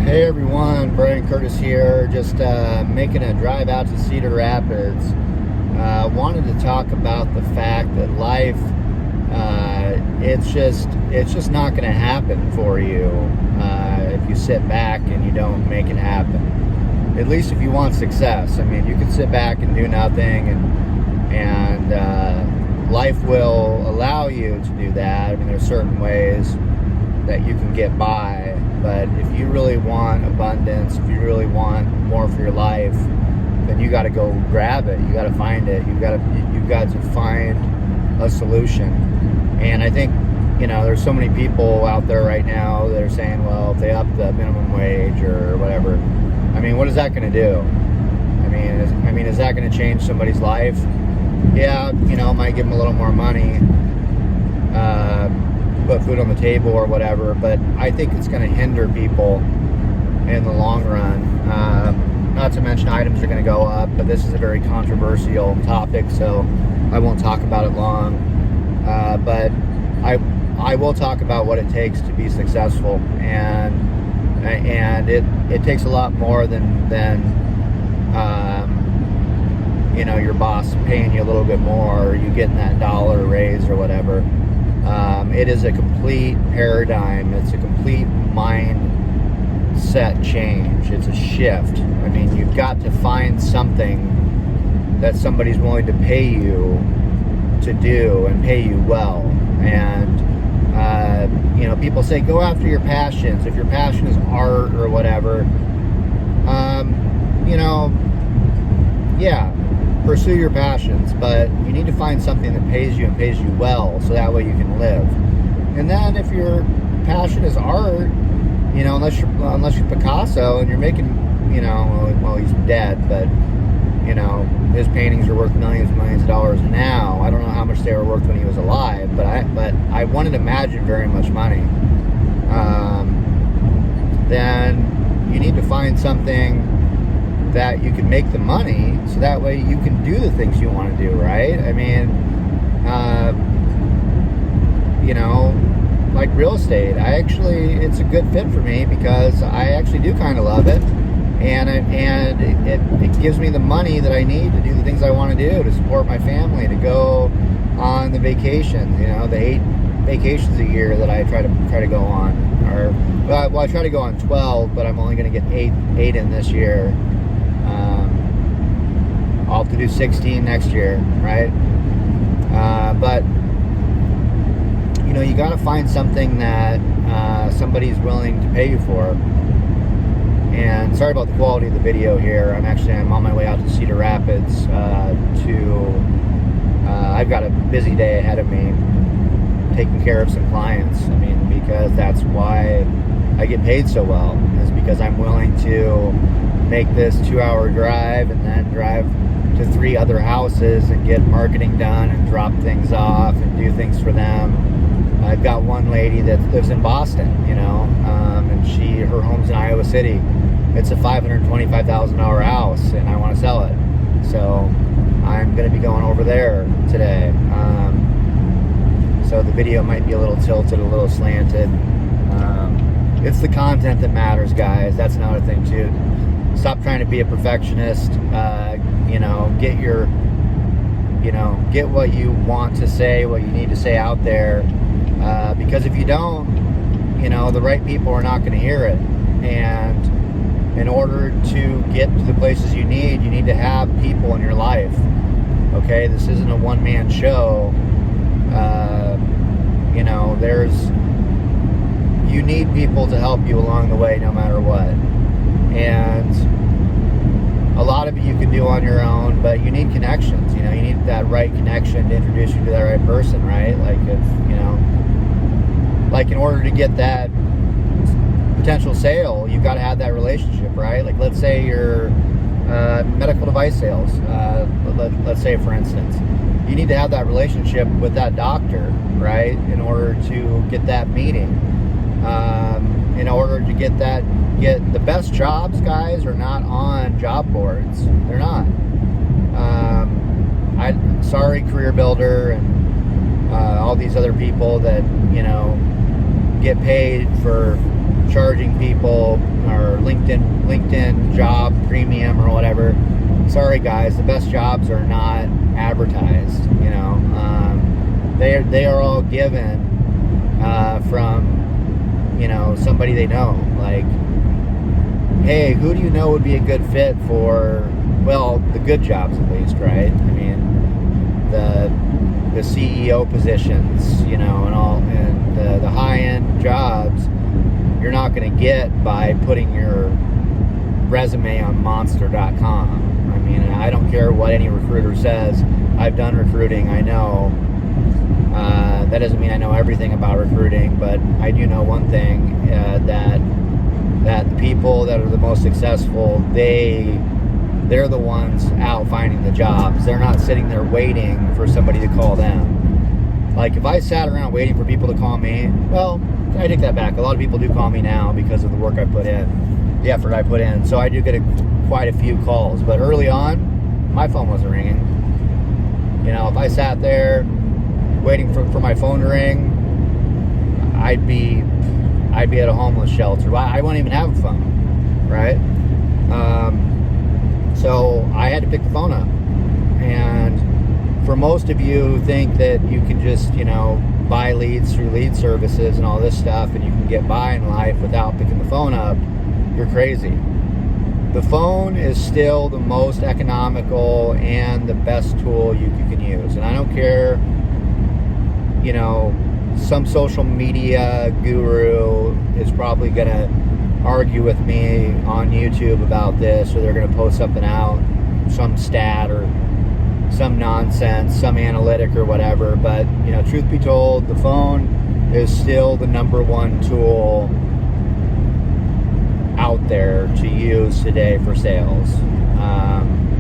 Hey everyone, Bryan Curtis here, just making a drive out to Cedar Rapids. Wanted to talk about the fact that life, it's just not going to happen for you if you sit back and you don't make it happen. At least if you want success. I mean, you can sit back and do nothing, and life will allow you to do that. I mean, there's certain ways that you can get by. But if you really want abundance, if you really want more for your life, then you got to go grab it. You got to find it. You've got to find a solution. And I think, there's so many people out there right now that are saying, well, if they up the minimum wage or whatever, I mean, what is that going to do? I mean, is that going to change somebody's life? Yeah, it might give them a little more money, put food on the table or whatever, but I think it's going to hinder people in the long run. Not to mention items are going to go up, but this is a very controversial topic, so I won't talk about it long. But I will talk about what it takes to be successful, and it takes a lot more than your boss paying you a little bit more, or you getting that dollar raise or whatever. It is a complete paradigm. It's a complete mindset change. It's a shift. I mean, you've got to find something that somebody's willing to pay you to do and pay you well. And, people say, go after your passions. If your passion is art or whatever, yeah, pursue your passions, but you need to find something that pays you and pays you well, so that way you can live. And then if your passion is art, unless you're Picasso and you're making, well, he's dead, but his paintings are worth millions and millions of dollars now. I don't know how much they were worth when he was alive, but I wouldn't imagine very much money. Then you need to find something that you can make the money, so that way you can do the things you want to do, right? I mean, like real estate, it's a good fit for me because I actually do kind of love it, and it gives me the money that I need to do the things I want to do, to support my family, to go on the vacations, the 8 vacations a year that I try to go on, I try to go on 12, but I'm only going to get 8 in this year. I'll have to do 16 next year, right? But you got to find something that somebody's willing to pay you for. And sorry about the quality of the video here. I'm on my way out to Cedar Rapids I've got a busy day ahead of me, taking care of some clients. I mean, because that's why I get paid so well, is because I'm willing to make this 2-hour drive and then drive to 3 other houses and get marketing done and drop things off and do things for them. I've got one lady that lives in Boston, and her home's in Iowa City. It's a $525,000 house, and I want to sell it. So I'm going to be going over there today. So the video might be a little tilted, a little slanted. It's the content that matters, guys. That's another thing too. Stop trying to be a perfectionist. Get what you want to say, what you need to say out there. Because if you don't, the right people are not going to hear it. And in order to get to the places you need to have people in your life. Okay, this isn't a one-man show. You need people to help you along the way, no matter what. And a lot of it you can do on your own, but you need connections. You need that right connection to introduce you to that right person, right? Like like in order to get that potential sale, you've got to have that relationship, right? Like let's say you're medical device sales. Let's say, for instance, you need to have that relationship with that doctor, right? In order to get that meeting. In order to get the best jobs, guys, are not on job boards. They're not. Sorry, Career Builder and all these other people that get paid for charging people, or LinkedIn job premium or whatever. Sorry guys, the best jobs are not advertised. You know, they are all given from, you know, somebody they know. Like, hey, who do you know would be a good fit for, well, the good jobs at least, right? I mean, the CEO positions, you know, and all, and the high-end jobs, you're not going to get by putting your resume on monster.com. I mean, I don't care what any recruiter says. I've done recruiting, I know. That doesn't mean I know everything about recruiting, but I do know one thing, that the people that are the most successful, they're the ones out finding the jobs. They're not sitting there waiting for somebody to call them. Like, if I sat around waiting for people to call me, well, I take that back. A lot of people do call me now because of the work I put in, the effort I put in. So I do get quite a few calls. But early on, my phone wasn't ringing. You know, if I sat there waiting for my phone to ring, I'd be at a homeless shelter. I wouldn't even have a phone, right? So I had to pick the phone up. And for most of you who think that you can just, you know, buy leads through lead services and all this stuff and you can get by in life without picking the phone up, you're crazy. The phone is still the most economical and the best tool you can use. And I don't care, you know, some social media guru is probably going to argue with me on YouTube about this, or they're going to post something out, some stat or some nonsense, some analytic or whatever. But, you know, truth be told, the phone is still the number one tool out there to use today for sales.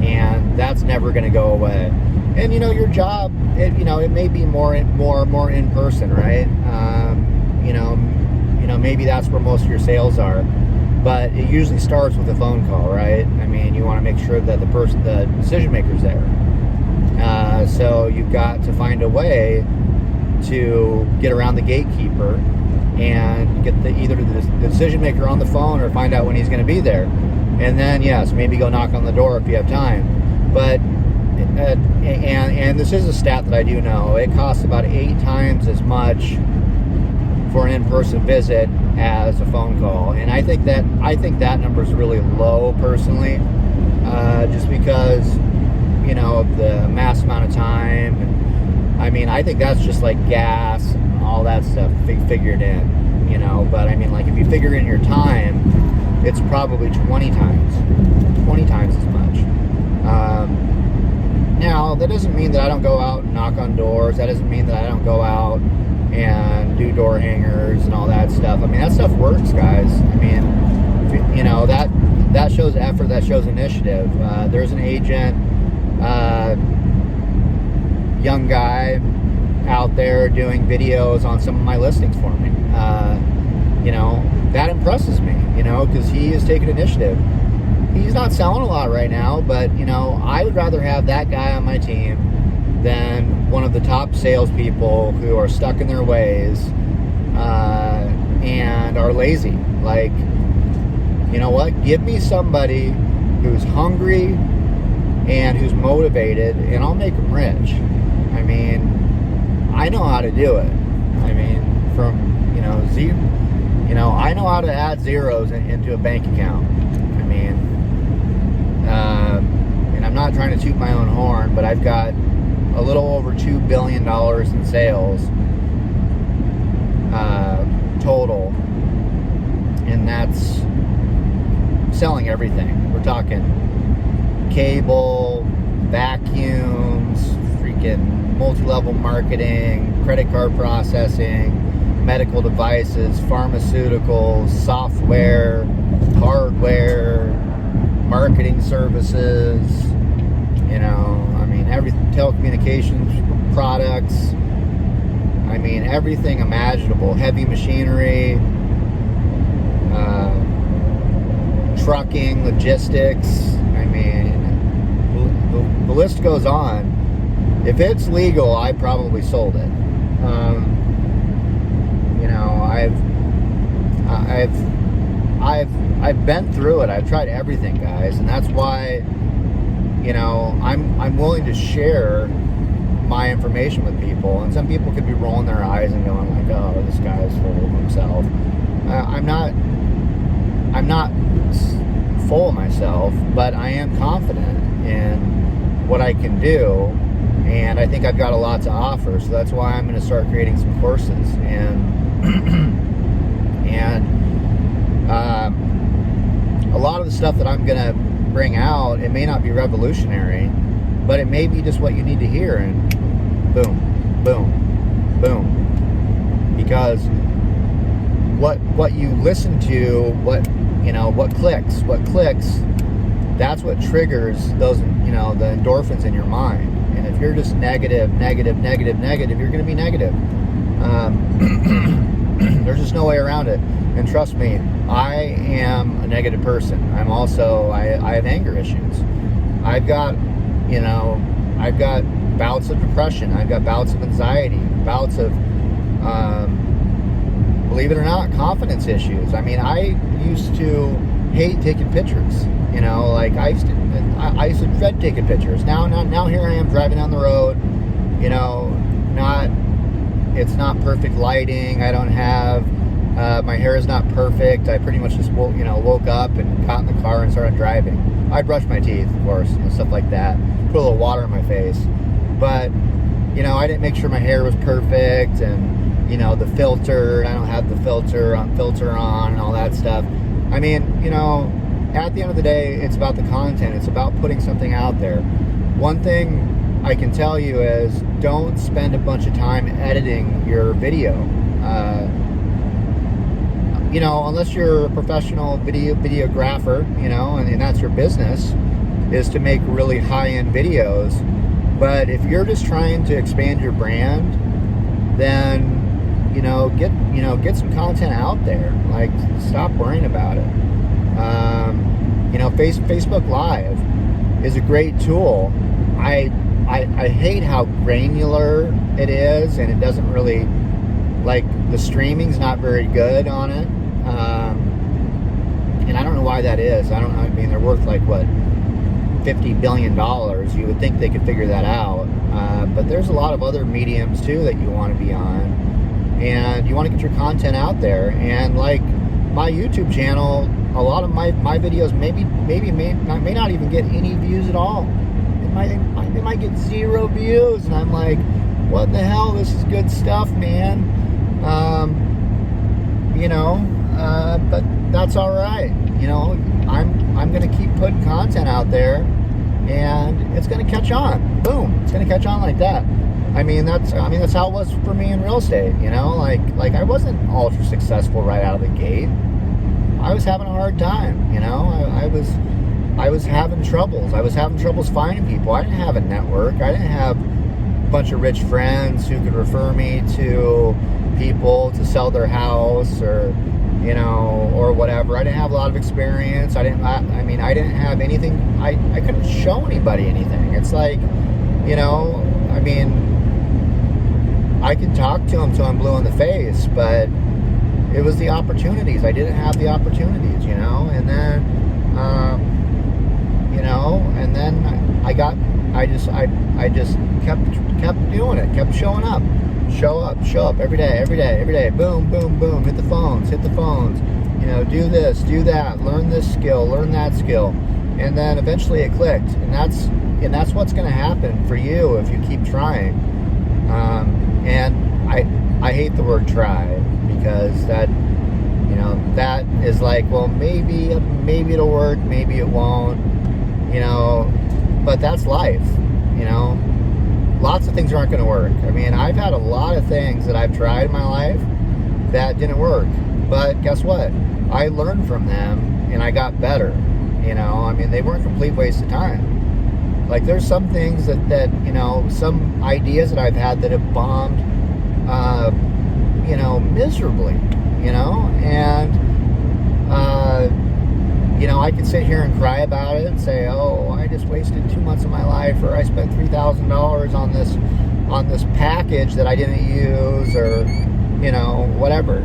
And that's never going to go away. And, you know, your job, it may be more in person, right? You know, maybe that's where most of your sales are. But it usually starts with a phone call, right? I mean, you want to make sure that the decision maker's there. So you've got to find a way to get around the gatekeeper and get either the decision maker on the phone or find out when he's going to be there. And then, yes, maybe go knock on the door if you have time. But and this is a stat that I do know. It costs about 8 times as much for an in-person visit as a phone call, and I think that number is really low personally, just because, you know, of the mass amount of time. And I mean, I think that's just like gas and all that stuff figured in, you know. But I mean, like, if you figure in your time, it's probably 20 times as much. Now, that doesn't mean that I don't go out and knock on doors. That doesn't mean that I don't go out and do door hangers and all that stuff. I mean, that stuff works, guys. I mean, you know, that shows effort, that shows initiative. There's an agent, young guy out there doing videos on some of my listings for me. You know, that impresses me, you know, because he is taking initiative. He's not selling a lot right now, but, you know, I would rather have that guy on my team than one of the top salespeople who are stuck in their ways and are lazy. Like, you know what? Give me somebody who's hungry and who's motivated, and I'll make them rich. I mean, I know how to do it. I mean, from, you know, I know how to add zeros into a bank account. I mean, and I'm not trying to toot my own horn, but I've got a little over $2 billion in sales total, and that's selling everything. We're talking cable, vacuums, freaking multi-level marketing, credit card processing, medical devices, pharmaceuticals, software, hardware, marketing services, you know, I mean, telecommunications products, I mean, everything imaginable, heavy machinery, trucking, logistics. I mean, the list goes on. If it's legal, I probably sold it. You know, I've I've been through it. I've tried everything, guys, and that's why, you know, I'm willing to share my information with people. And some people could be rolling their eyes and going like, "Oh, this guy's full of himself." I'm not full of myself, but I am confident in what I can do, and I think I've got a lot to offer. So that's why I'm going to start creating some courses, and a lot of the stuff that I'm going to bring out, it may not be revolutionary, but it may be just what you need to hear, and boom, boom, boom. Because what you listen to, what clicks, that's what triggers those, the endorphins in your mind. And if you're just negative, you're going to be negative. There's just no way around it. And trust me, I am a negative person. I'm also, I have anger issues. I've got bouts of depression. I've got bouts of anxiety, bouts of, believe it or not, confidence issues. I mean, I used to hate taking pictures. I used to dread taking pictures. Now here I am driving down the road. It's not perfect lighting. I don't have, my hair is not perfect. I pretty much just woke up and got in the car and started driving. I brushed my teeth, of course, stuff like that. Put a little water in my face. But, I didn't make sure my hair was perfect, and, the filter, I don't have the filter on and all that stuff. I mean, at the end of the day, it's about the content. It's about putting something out there. One thing I can tell you is don't spend a bunch of time editing your video. Unless you're a professional videographer, and that's your business, is to make really high-end videos. But if you're just trying to expand your brand, then get some content out there. Like, stop worrying about it. Facebook Live is a great tool. I hate how granular it is, and it doesn't really, the streaming's not very good on it. And I don't know why that is. I don't know. I mean, they're worth $50 billion. You would think they could figure that out. But there's a lot of other mediums too that you want to be on, and you want to get your content out there. And my YouTube channel, a lot of my videos may not even get any views at all. They might get 0 views, and I'm like, what the hell? This is good stuff, man. But that's all right. I'm going to keep putting content out there, and it's going to catch on. Boom, it's going to catch on like that. That's how it was for me in real estate. I wasn't ultra successful right out of the gate. I was having a hard time. I was having troubles. I was having troubles finding people. I didn't have a network. I didn't have a bunch of rich friends who could refer me to people to sell their house or whatever. I didn't have a lot of experience. I didn't have anything. I couldn't show anybody anything. It's I could talk to them till I'm blue in the face, but it was the opportunities. I didn't have the opportunities, and then, I just kept doing it, kept showing up. Show up every day. Boom, boom, boom. Hit the phones. Do this, do that. Learn this skill, learn that skill, and then eventually it clicked. And that's what's going to happen for you if you keep trying. And I hate the word try, because that is well, maybe it'll work, maybe it won't. But that's life. Lots of things aren't going to work. I've had a lot of things that I've tried in my life that didn't work. But guess what? I learned from them, and I got better. They weren't complete waste of time. There's some things that some ideas that I've had that have bombed, miserably, and, I could sit here and cry about it and say, oh, I just wasted 2 months of my life, or I spent $3,000 on this package that I didn't use, or, whatever.